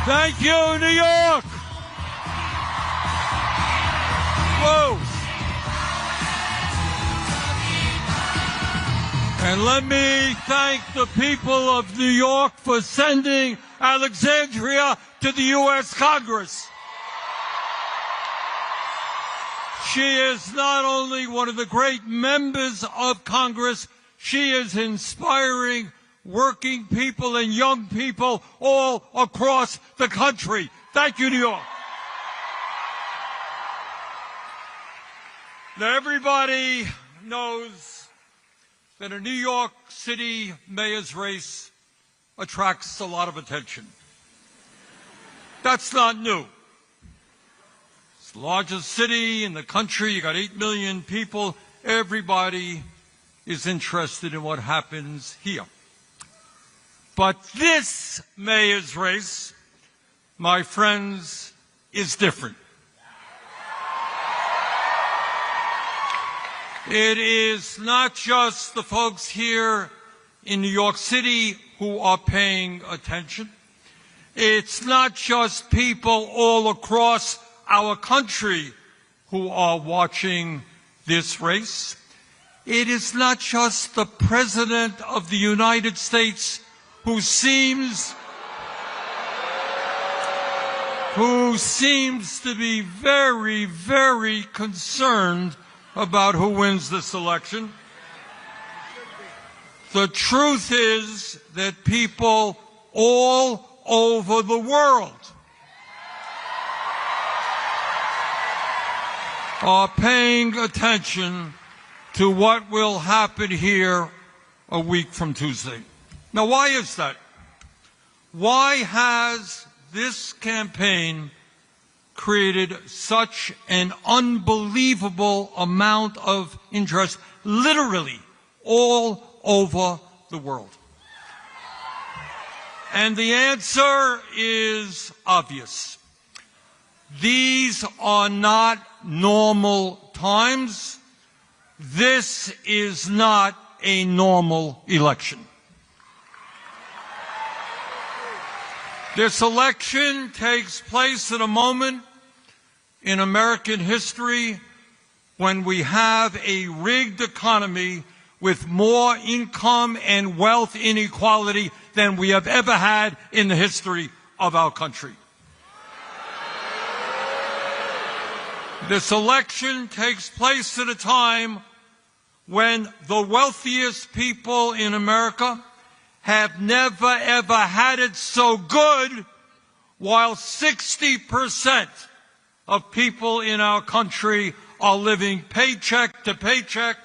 Thank you, New York. Whoa. And let me thank the people of New York for sending Alexandria to the U.S. Congress. She is not only one of the great members of Congress, she is inspiring working people and young people all across the country. Thank you, New York. Now, everybody knows that a New York City mayor's race attracts a lot of attention. That's not new. It's the largest city in the country. You got 8 million people. Everybody is interested in what happens here. But this mayor's race, my friends, is different. It is not just the folks here in New York City who are paying attention. It's not just people all across our country who are watching this race. It is not just the President of the United States who seems to be very, very concerned about who wins this election. The truth is that people all over the world are paying attention to what will happen here a week from Tuesday. Now, why is that? Why has this campaign created such an unbelievable amount of interest, literally all over the world? And the answer is obvious. These are not normal times. This is not a normal election. This election takes place at a moment in American history when we have a rigged economy with more income and wealth inequality than we have ever had in the history of our country. This election takes place at a time when the wealthiest people in America have never, ever had it so good, while 60% of people in our country are living paycheck to paycheck,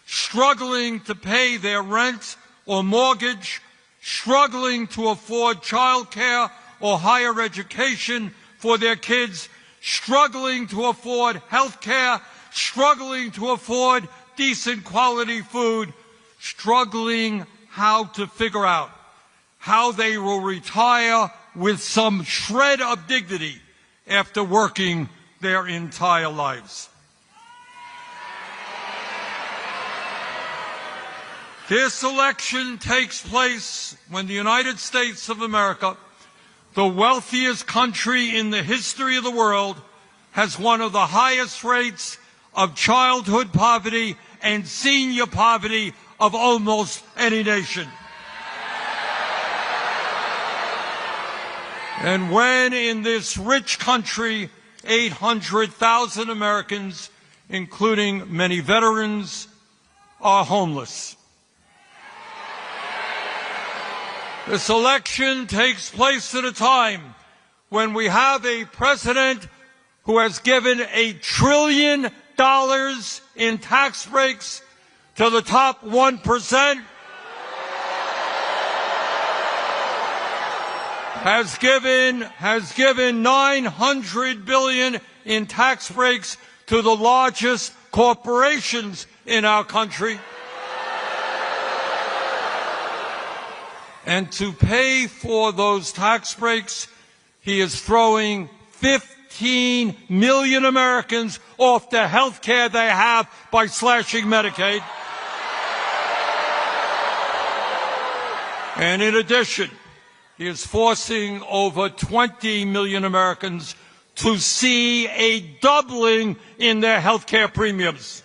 struggling to pay their rent or mortgage, struggling to afford child care or higher education for their kids, struggling to afford health care, struggling to afford decent quality food, struggling how to figure out how they will retire with some shred of dignity after working their entire lives. This election takes place when the United States of America, the wealthiest country in the history of the world, has one of the highest rates of childhood poverty and senior poverty of almost any nation. And when in this rich country, 800,000 Americans, including many veterans, are homeless. This election takes place at a time when we have a president who has given $1 trillion in tax breaks to the top 1%, has given $900 billion in tax breaks to the largest corporations in our country. And to pay for those tax breaks, he is throwing 15 million Americans off the health care they have by slashing Medicaid. And in addition, is forcing over 20 million Americans to see a doubling in their health care premiums.